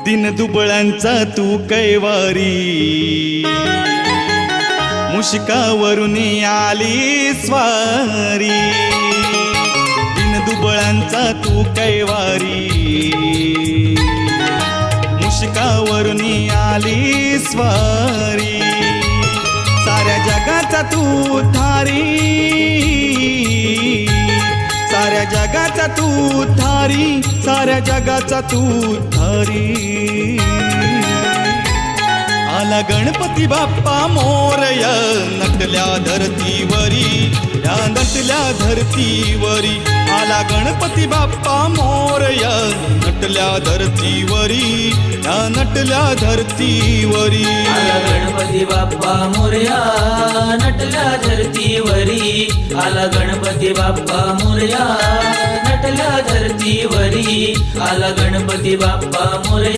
दिन दुबळांचा तू कैवारी, मुश्कावरून आली स्वारी। दिन दुबळांचा तू कैवारी, मुश्कावरून आली स्वारी। साऱ्या जगाचा तू थारी, साऱ्या जगाचा तू थारी, साऱ्या जगाचा तू थारी। आला गणपती बाप्पा मोरया, नटल्या धरतीवरी, या नटल्या धरतीवरी। आला गणपती बाप्पा मोरया, नटल्या धरतीवरी, या नटल्या धरतीवरी। आला गणपती बाप्पा मोरया, नटल्या धरतीवरी। आला गणपती बाप्पा मोरया, नटल्या धरतीवरी। आला गणपती बाप्पा मोरया।